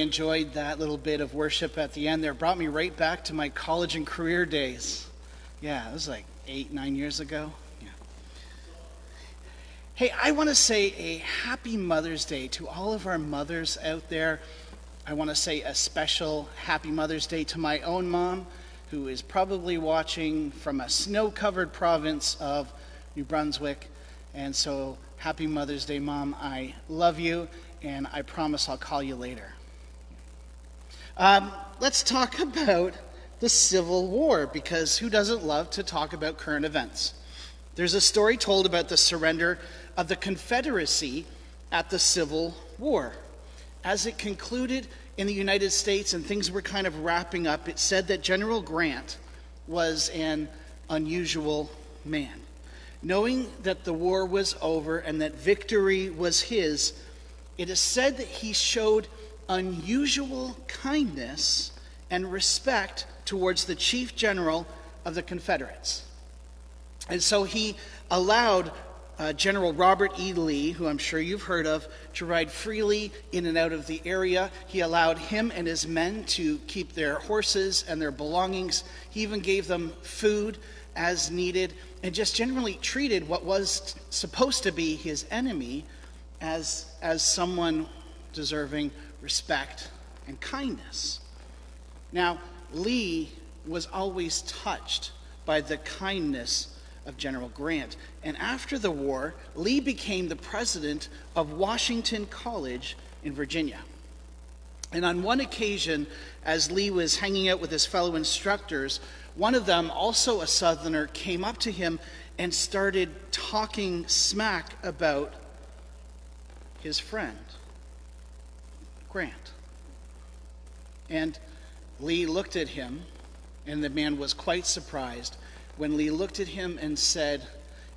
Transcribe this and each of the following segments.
enjoyed that little bit of worship at the end there. It brought me right back to my college and career days. Yeah, it was like 8-9 years ago. Yeah. Hey, I want to say a happy Mother's Day to all of our mothers out there. I want to say a special happy Mother's Day to my own mom, who is probably watching from a snow-covered province of New Brunswick. And so, happy Mother's Day, Mom. I love you, and I promise I'll call you later. Let's talk about the Civil War, because who doesn't love to talk about current events? There's a story told about the surrender of the Confederacy at the Civil War. As it concluded in the United States and things were kind of wrapping up, it said that General Grant was an unusual man. Knowing that the war was over and that victory was his, it is said that he showed unusual kindness and respect towards the chief general of the Confederates. And so he allowed General Robert E. Lee, who I'm sure you've heard of, to ride freely in and out of the area. He allowed him and his men to keep their horses and their belongings. He even gave them food as needed, and just generally treated what was supposed to be his enemy as someone deserving respect and kindness. Now, Lee was always touched by the kindness of General Grant. And after the war, Lee became the president of Washington College in Virginia. And on one occasion, as Lee was hanging out with his fellow instructors, one of them, also a Southerner, came up to him and started talking smack about his friend, Grant. And Lee looked at him, and the man was quite surprised when Lee looked at him and said,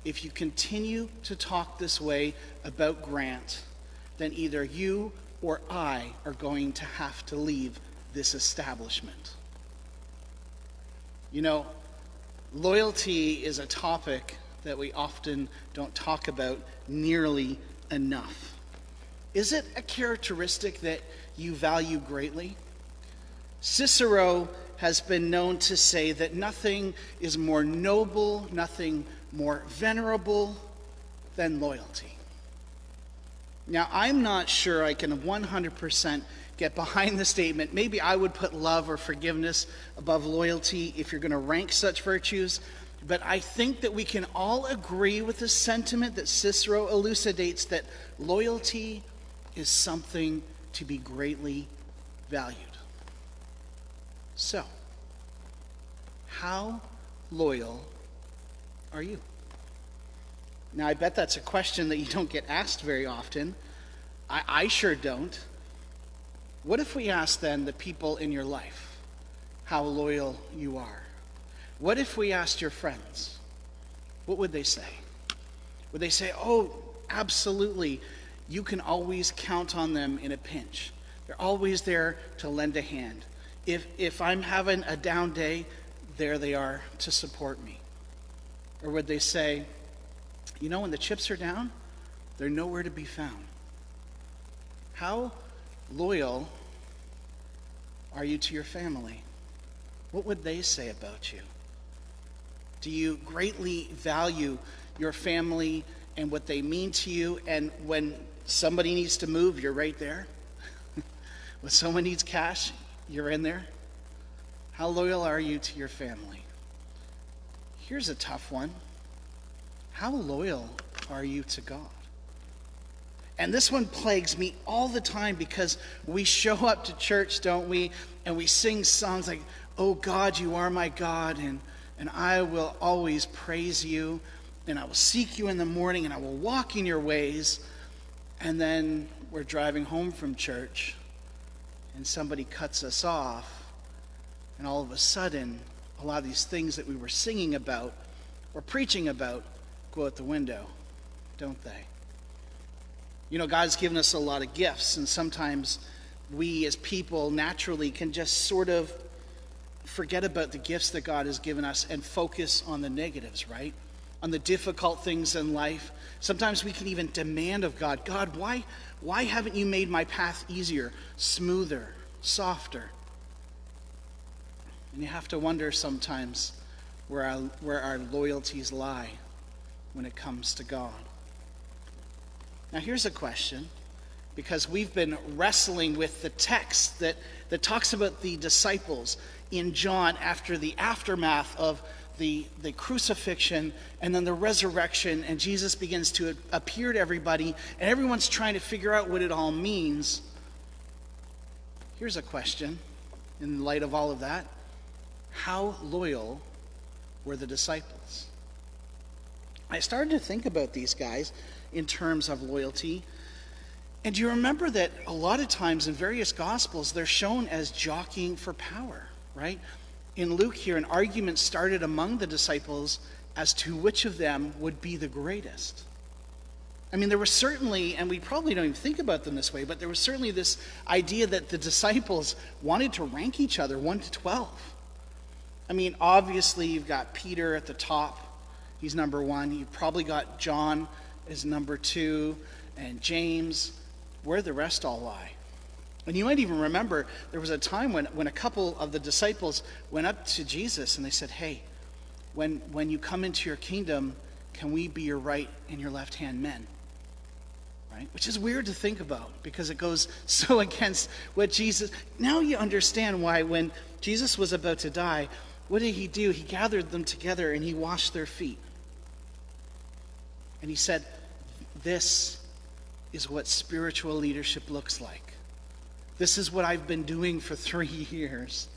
"If you continue to talk this way about Grant, then either you or I are going to have to leave this establishment." You know, loyalty is a topic that we often don't talk about nearly enough. Is it a characteristic that you value greatly? Cicero has been known to say that nothing is more noble, nothing more venerable than loyalty. Now, I'm not sure I can 100% get behind the statement. Maybe I would put love or forgiveness above loyalty if you're going to rank such virtues. But I think that we can all agree with the sentiment that Cicero elucidates, that loyalty is something to be greatly valued. So, how loyal are you? Now, I bet that's a question that you don't get asked very often. I sure don't. What if we asked then the people in your life how loyal you are? What if we asked your friends? What would they say? Would they say, "Oh, absolutely, you can always count on them in a pinch. They're always there to lend a hand. If I'm having a down day, there they are to support me"? Or would they say, "You know, when the chips are down, they're nowhere to be found"? How loyal are you to your family? What would they say about you? Do you greatly value your family and what they mean to you? And when somebody needs to move, you're right there? When someone needs cash, you're in there? How loyal are you to your family? Here's a tough one. How loyal are you to God? And this one plagues me all the time, because we show up to church, don't we? And we sing songs like, "Oh God, you are my God, and I will always praise you, and I will seek you in the morning, and I will walk in your ways." And then we're driving home from church, and somebody cuts us off, and all of a sudden, a lot of these things that we were singing about or preaching about go out the window, don't they? You know, God's given us a lot of gifts, and sometimes we as people naturally can just sort of forget about the gifts that God has given us and focus on the negatives, right? On the difficult things in life. Sometimes we can even demand of God, "God, why haven't you made my path easier, smoother?" softer. And you have to wonder sometimes where our loyalties lie when it comes to God. Now here's a question, because we've been wrestling with the text that talks about the disciples in John after the aftermath of the crucifixion and then the resurrection, and Jesus begins to appear to everybody, and everyone's trying to figure out what it all means. Here's a question in light of all of that. How loyal were the disciples? I started to think about these guys in terms of loyalty. And do you remember that a lot of times in various Gospels, they're shown as jockeying for power, right? In Luke here, an argument started among the disciples as to which of them would be the greatest. I mean, there was certainly, and we probably don't even think about them this way, but there was certainly this idea that the disciples wanted to rank each other 1 to 12. I mean, obviously, you've got Peter at the top. He's number 1. You've probably got John as number 2, and James. Where the rest all lie. And you might even remember there was a time when a couple of the disciples went up to Jesus and they said, hey, when you come into your kingdom, can we be your right and your left hand men? Right? Which is weird to think about because it goes so against what Jesus... Now you understand why when Jesus was about to die, what did he do? He gathered them together and he washed their feet. And he said, this is what spiritual leadership looks like. This is what I've been doing for 3 years.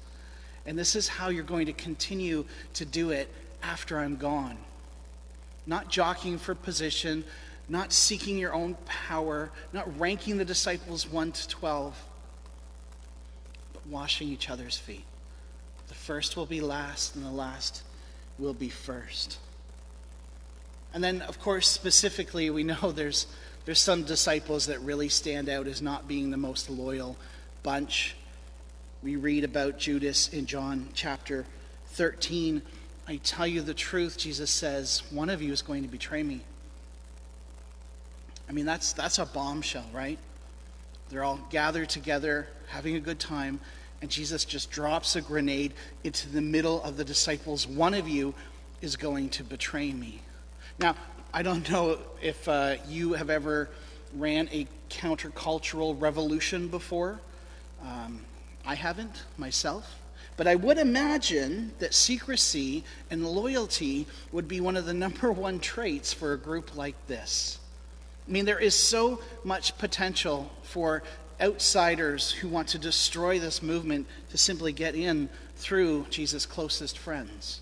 And this is how you're going to continue to do it after I'm gone. Not jockeying for position, not seeking your own power, not ranking the disciples 1 to 12, but washing each other's feet. The first will be last, and the last will be first. And then, of course, specifically, we know there's some disciples that really stand out as not being the most loyal bunch. We read about Judas in John chapter 13. I tell you the truth, Jesus says, one of you is going to betray me. I mean, that's a bombshell, right? They're all gathered together, having a good time, and Jesus just drops a grenade into the middle of the disciples. One of you is going to betray me. Now, I don't know if you have ever ran a countercultural revolution before. I haven't myself. But I would imagine that secrecy and loyalty would be one of the number 1 traits for a group like this. I mean, there is so much potential for outsiders who want to destroy this movement to simply get in through Jesus' closest friends.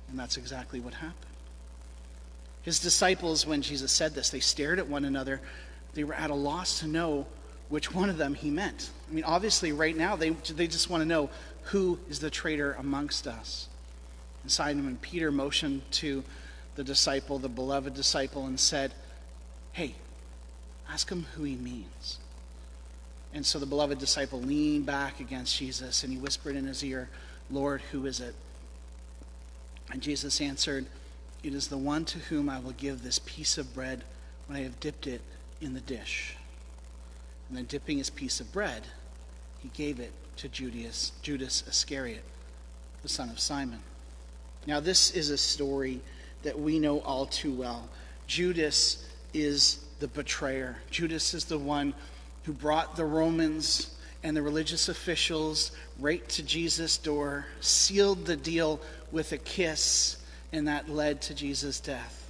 And that's exactly what happened. His disciples, when Jesus said this, they stared at one another. They were at a loss to know which one of them he meant. I mean, obviously, right now, they just want to know who is the traitor amongst us. And Simon Peter motioned to the disciple, the beloved disciple, and said, hey, ask him who he means. And so the beloved disciple leaned back against Jesus, and he whispered in his ear, Lord, who is it? And Jesus answered, it is the one to whom I will give this piece of bread when I have dipped it in the dish. And then dipping his piece of bread, he gave it to Judas Iscariot, the son of Simon. Now this is a story that we know all too well. Judas is the betrayer. Judas is the one who brought the Romans and the religious officials right to Jesus' door, sealed the deal with a kiss, and that led to Jesus' death.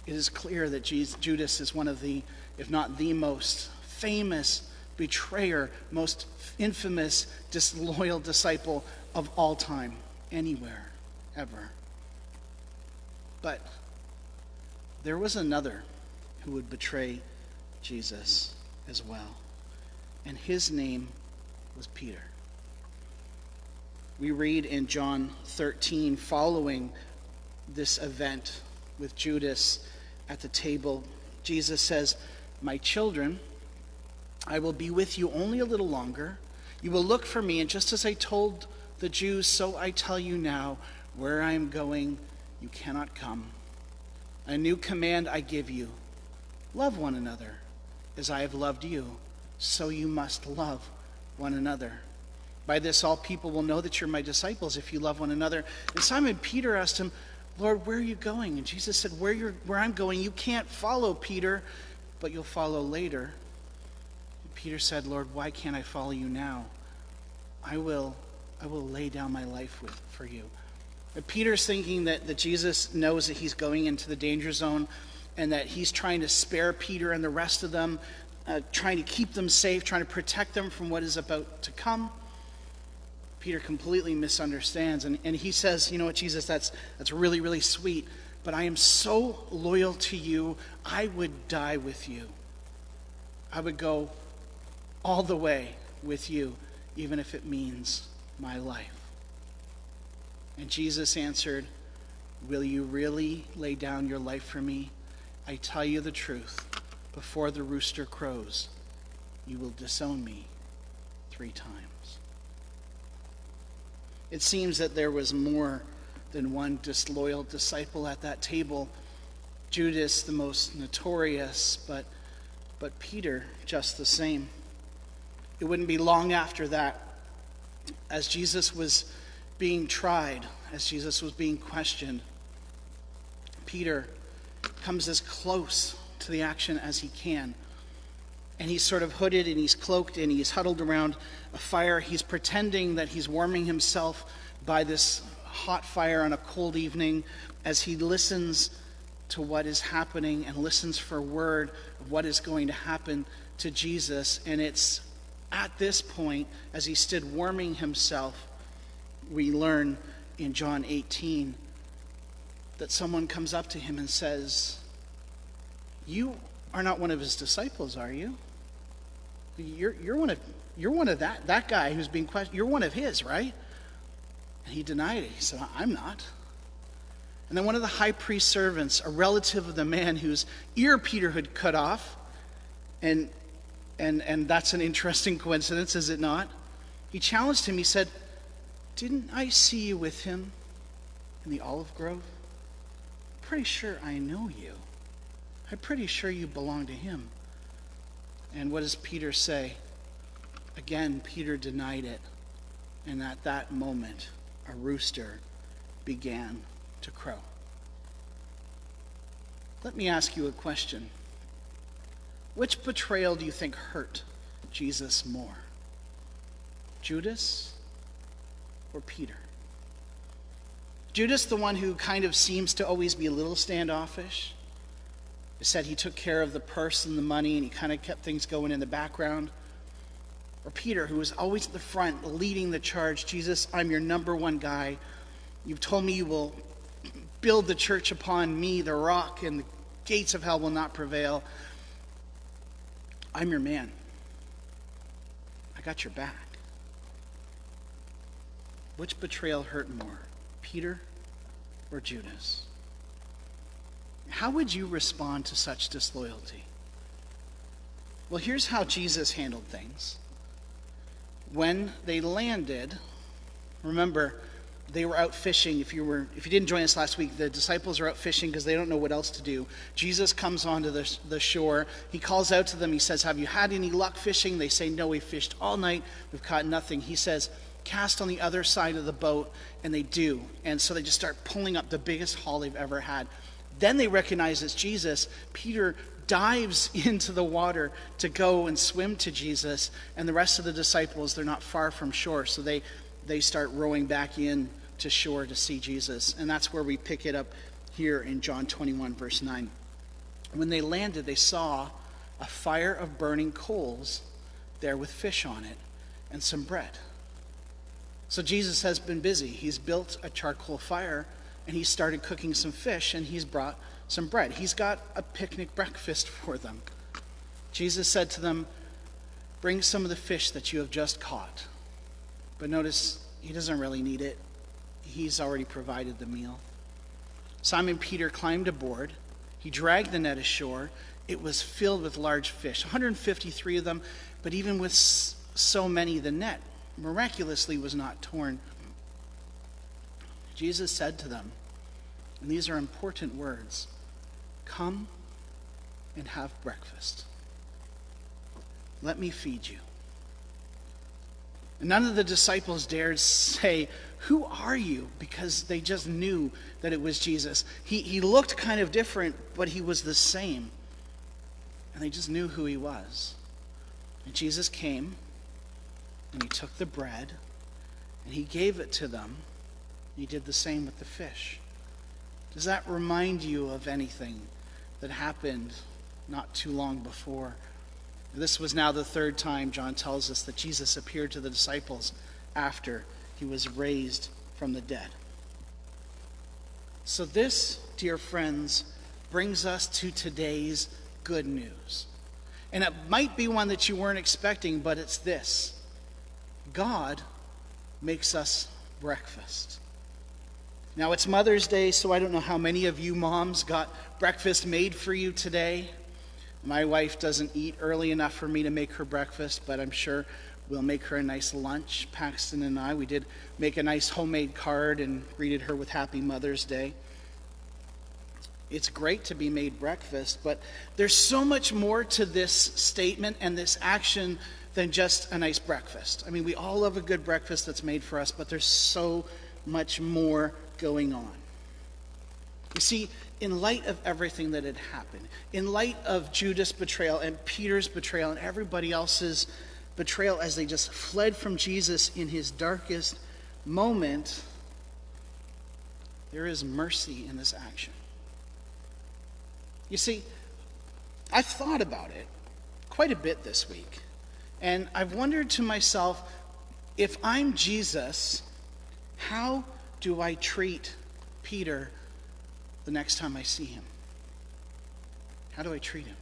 It is clear that Judas is one of the, if not the most famous betrayer, most infamous, disloyal disciple of all time, anywhere, ever. But there was another who would betray Jesus as well, and his name was Peter. We read in John 13, following this event with Judas at the table, Jesus says, my children, I will be with you only a little longer. You will look for me, and just as I told the Jews, so I tell you now, where I am going, you cannot come. A new command I give you, love one another. As I have loved you, so you must love one another. By this all people will know that you're my disciples if you love one another. And Simon Peter asked him, Lord, where are you going? And Jesus said, where I'm going, you can't follow, Peter, but you'll follow later. And Peter said, Lord, why can't I follow you now? I will lay down my life for you. And Peter's thinking that Jesus knows that he's going into the danger zone and that he's trying to spare Peter and the rest of them, trying to keep them safe, trying to protect them from what is about to come. Peter completely misunderstands, and he says, you know what, Jesus, that's really, really sweet, but I am so loyal to you, I would die with you. I would go all the way with you, even if it means my life. And Jesus answered, will you really lay down your life for me? I tell you the truth, before the rooster crows, you will disown me 3 times. It seems that there was more than one disloyal disciple at that table. Judas, the most notorious, but Peter, just the same. It wouldn't be long after that, as Jesus was being tried, as Jesus was being questioned, Peter comes as close to the action as he can. And he's sort of hooded and he's cloaked and he's huddled around a fire. He's pretending that he's warming himself by this hot fire on a cold evening as he listens to what is happening and listens for word of what is going to happen to Jesus. And it's at this point, as he stood warming himself, we learn in John 18 that someone comes up to him and says, you are not one of his disciples, are you? You're one of that guy who's being questioned. You're one of his, right? And he denied it. He said, I'm not. And then one of the high priest servants, a relative of the man whose ear Peter had cut off, and that's an interesting coincidence, is it not? He challenged him. He said, didn't I see you with him in the olive grove? I'm pretty sure I know you. I'm pretty sure you belong to him. And what does Peter say? Again, Peter denied it. And at that moment, a rooster began to crow. Let me ask you a question. Which betrayal do you think hurt Jesus more? Judas or Peter? Judas, the one who kind of seems to always be a little standoffish. It said he took care of the purse and the money and he kind of kept things going in the background. Or Peter, who was always at the front leading the charge. Jesus, I'm your number one guy. You've told me you will build the church upon me, the rock, and the gates of hell will not prevail. I'm your man. I got your back. Which betrayal hurt more, Peter or Judas? How would you respond to such disloyalty? Well, here's how Jesus handled things. When they landed, remember, they were out fishing. If you didn't join us last week, the disciples are out fishing because they don't know what else to do. Jesus comes onto the shore. He calls out to them. He says, have you had any luck fishing? They say, no, we fished all night. We've caught nothing. He says, cast on the other side of the boat, and they do. And so they just start pulling up the biggest haul they've ever had. Then they recognize it's Jesus. Peter dives into the water to go and swim to Jesus, and the rest of the disciples, they're not far from shore, so they start rowing back in to shore to see Jesus. And that's where we pick it up here in John 21, verse 9. When they landed, they saw a fire of burning coals there with fish on it and some bread. So Jesus has been busy. He's built a charcoal fire, and he started cooking some fish, and he's brought some bread. He's got a picnic breakfast for them. Jesus said to them, bring some of the fish that you have just caught. But notice, he doesn't really need it. He's already provided the meal. Simon Peter climbed aboard. He dragged the net ashore. It was filled with large fish, 153 of them, but even with so many, the net miraculously was not torn. Jesus said to them, and these are important words, come and have breakfast. Let me feed you. And none of the disciples dared say, "Who are you?" because they just knew that it was Jesus. He looked kind of different, but he was the same. And they just knew who he was. And Jesus came, and he took the bread, and he gave it to them. He did the same with the fish. Does that remind you of anything that happened not too long before? This was now the third time, John tells us, that Jesus appeared to the disciples after he was raised from the dead. So this, dear friends, brings us to today's good news. And it might be one that you weren't expecting, but it's this: God makes us breakfast. Now, it's Mother's Day, so I don't know how many of you moms got breakfast made for you today. My wife doesn't eat early enough for me to make her breakfast, but I'm sure we'll make her a nice lunch. Paxton and I, we did make a nice homemade card and greeted her with Happy Mother's Day. It's great to be made breakfast, but there's so much more to this statement and this action than just a nice breakfast. I mean, we all love a good breakfast that's made for us, but there's so much more going on. You see, in light of everything that had happened, in light of Judas' betrayal and Peter's betrayal and everybody else's betrayal as they just fled from Jesus in his darkest moment, there is mercy in this action. You see, I've thought about it quite a bit this week, and I've wondered to myself, if I'm Jesus, how do I treat Peter the next time I see him? How do I treat him?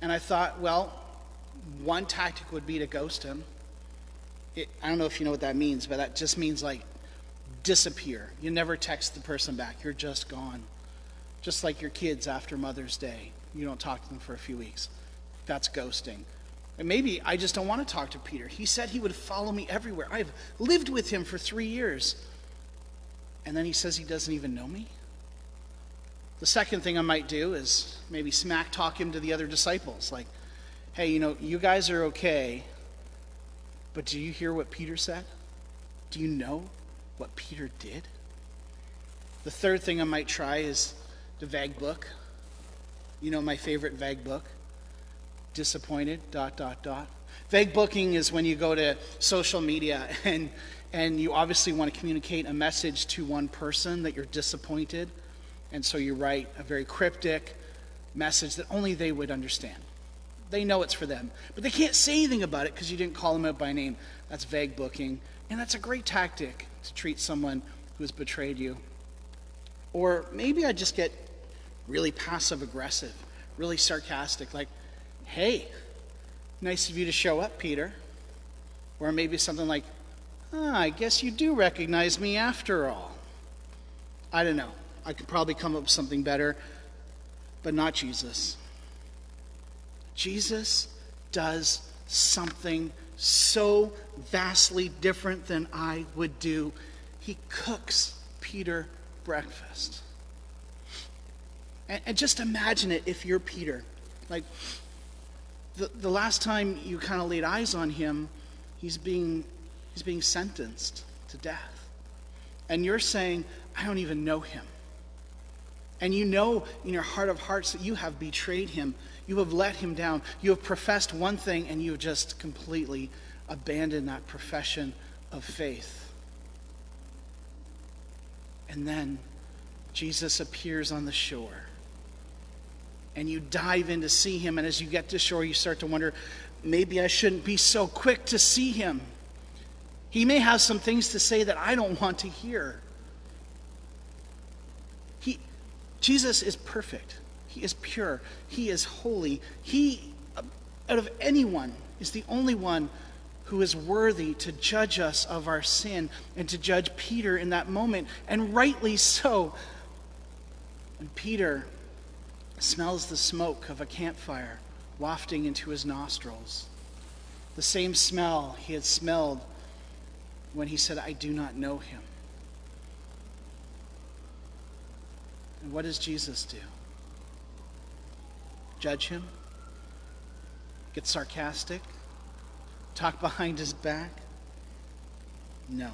And I thought, well, one tactic would be to ghost him. I don't know if you know what that means, but that just means like disappear. You never text the person back. You're just gone. Just like your kids after Mother's Day. You don't talk to them for a few weeks. That's ghosting. And maybe I just don't want to talk to Peter. He said he would follow me everywhere. I've lived with him for 3 years. And then he says he doesn't even know me? The second thing I might do is maybe smack talk him to the other disciples. Like, hey, you guys are okay, but do you hear what Peter said? Do you know what Peter did? The third thing I might try is the vague book. You know my favorite vague book? Disappointed, ... Vague booking is when you go to social media and you obviously want to communicate a message to one person that you're disappointed. And so you write a very cryptic message that only they would understand. They know it's for them, but they can't say anything about it because you didn't call them out by name. That's vague booking. And that's a great tactic to treat someone who has betrayed you. Or maybe I just get really passive-aggressive, really sarcastic, like, hey, nice of you to show up, Peter. Or maybe something like, I guess you do recognize me after all. I don't know. I could probably come up with something better, but not Jesus. Jesus does something so vastly different than I would do. He cooks Peter breakfast. And just imagine it if you're Peter. Like, the last time you kind of laid eyes on him, he's being sentenced to death. And you're saying, I don't even know him. And you know in your heart of hearts that you have betrayed him. You have let him down. You have professed one thing and you have just completely abandoned that profession of faith. And then Jesus appears on the shore. And you dive in to see him. And as you get to shore, you start to wonder, maybe I shouldn't be so quick to see him. He may have some things to say that I don't want to hear. Jesus is perfect. He is pure. He is holy. He, out of anyone, is the only one who is worthy to judge us of our sin and to judge Peter in that moment, and rightly so. And Peter smells the smoke of a campfire wafting into his nostrils, the same smell he had smelled when he said, I do not know him. And what does Jesus do? Judge him? Get sarcastic? Talk behind his back? No.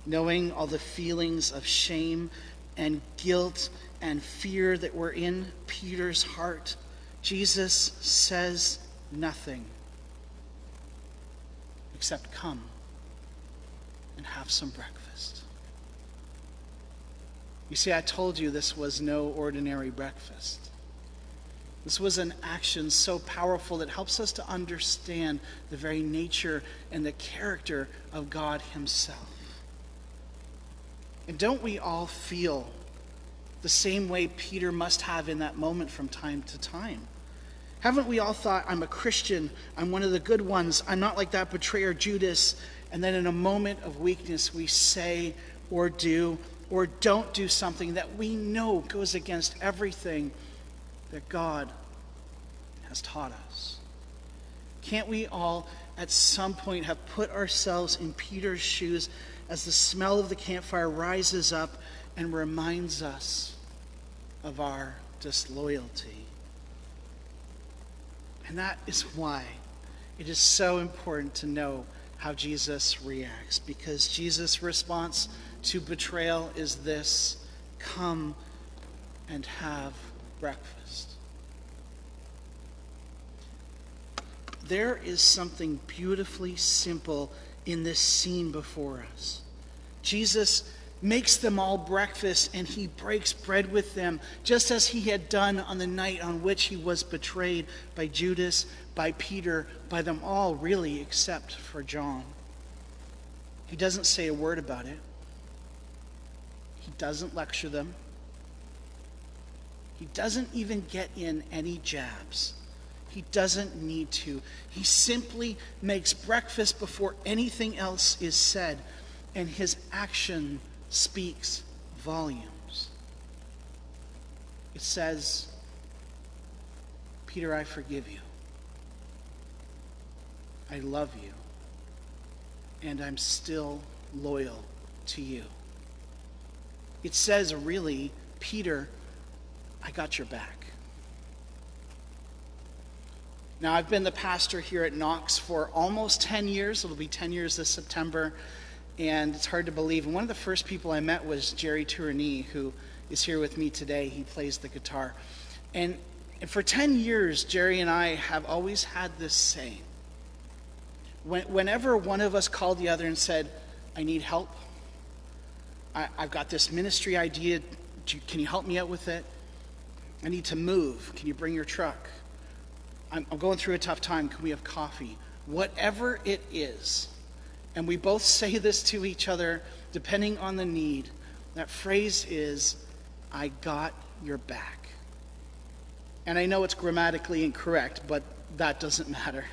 Knowing all the feelings of shame and guilt and fear that were in Peter's heart, Jesus says nothing except come and have some breakfast. You see, I told you this was no ordinary breakfast. This was an action so powerful that helps us to understand the very nature and the character of God himself. And don't we all feel the same way Peter must have in that moment from time to time? Haven't we all thought, I'm a Christian, I'm one of the good ones, I'm not like that betrayer Judas, and then in a moment of weakness we say or do or don't do something that we know goes against everything that God has taught us? Can't we all at some point have put ourselves in Peter's shoes as the smell of the campfire rises up and reminds us of our disloyalty? And that is why it is so important to know how Jesus reacts, because Jesus' response to betrayal is this: come and have breakfast. There is something beautifully simple in this scene before us. Jesus makes them all breakfast, and he breaks bread with them, just as he had done on the night on which he was betrayed by Judas, by Peter, by them all, really, except for John. He doesn't say a word about it. He doesn't lecture them. He doesn't even get in any jabs. He doesn't need to. He simply makes breakfast before anything else is said, and his action speaks volumes. It says, Peter, I forgive you. I love you. And I'm still loyal to you. It says, really, Peter, I got your back. Now, I've been the pastor here at Knox for almost 10 years. It'll be 10 years this September, and it's hard to believe. And one of the first people I met was Jerry Tourigny, who is here with me today. He plays the guitar. And for 10 years, Jerry and I have always had this saying. Whenever one of us called the other and said, I need help, I've got this ministry idea, can you help me out with it? I need to move, can you bring your truck? I'm going through a tough time, can we have coffee? Whatever it is, and we both say this to each other depending on the need, that phrase is, I got your back. And I know it's grammatically incorrect, but that doesn't matter.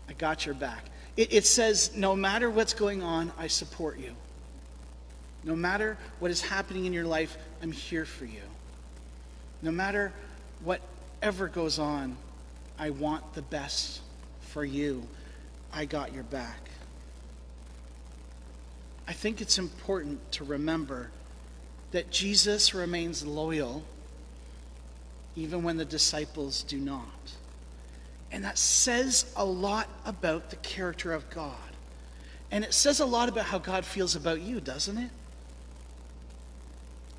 I got your back. It says, no matter what's going on, I support you. No matter what is happening in your life, I'm here for you. No matter whatever goes on, I want the best for you. I got your back. I think it's important to remember that Jesus remains loyal even when the disciples do not. And that says a lot about the character of God. And it says a lot about how God feels about you, doesn't it?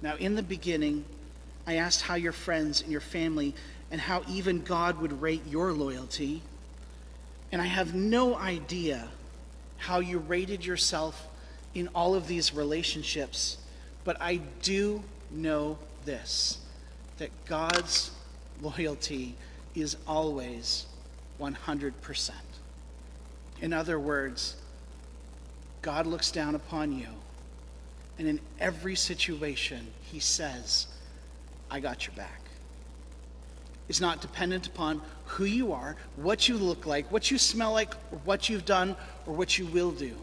Now, in the beginning, I asked how your friends and your family and how even God would rate your loyalty. And I have no idea how you rated yourself in all of these relationships, but I do know this, that God's loyalty is always 100%. In other words, God looks down upon you, and in every situation, he says, I got your back. It's not dependent upon who you are, what you look like, what you smell like, or what you've done, or what you will do.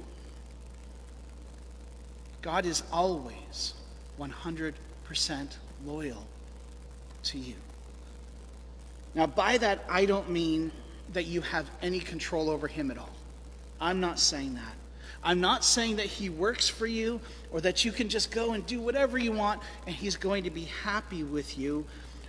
God is always 100% loyal to you. Now, by that, I don't mean that you have any control over him at all. I'm not saying that. I'm not saying that he works for you or that you can just go and do whatever you want and he's going to be happy with you.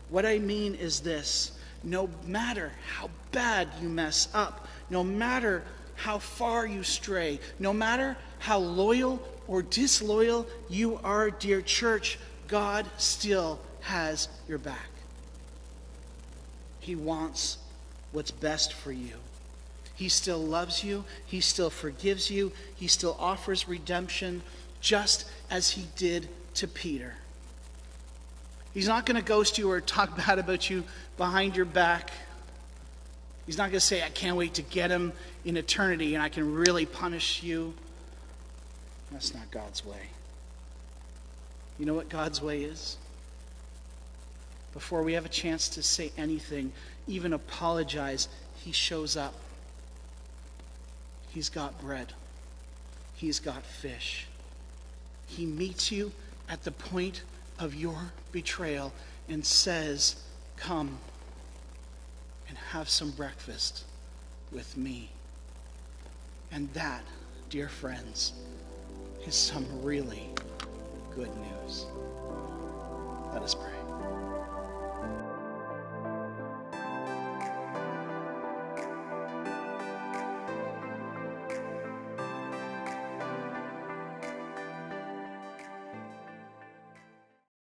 What I mean is this: no matter how bad you mess up, no matter how far you stray, no matter how loyal or disloyal you are, dear church, God still has your back. He wants what's best for you. He still loves you. He still forgives you. He still offers redemption, just as he did to Peter. He's not going to ghost you or talk bad about you behind your back. He's not going to say, I can't wait to get him in eternity and I can really punish you. That's not God's way. You know what God's way is? Before we have a chance to say anything, even apologize, he shows up. He's got bread. He's got fish. He meets you at the point of your betrayal and says, come and have some breakfast with me. And that, dear friends, is some really good news. Let us pray.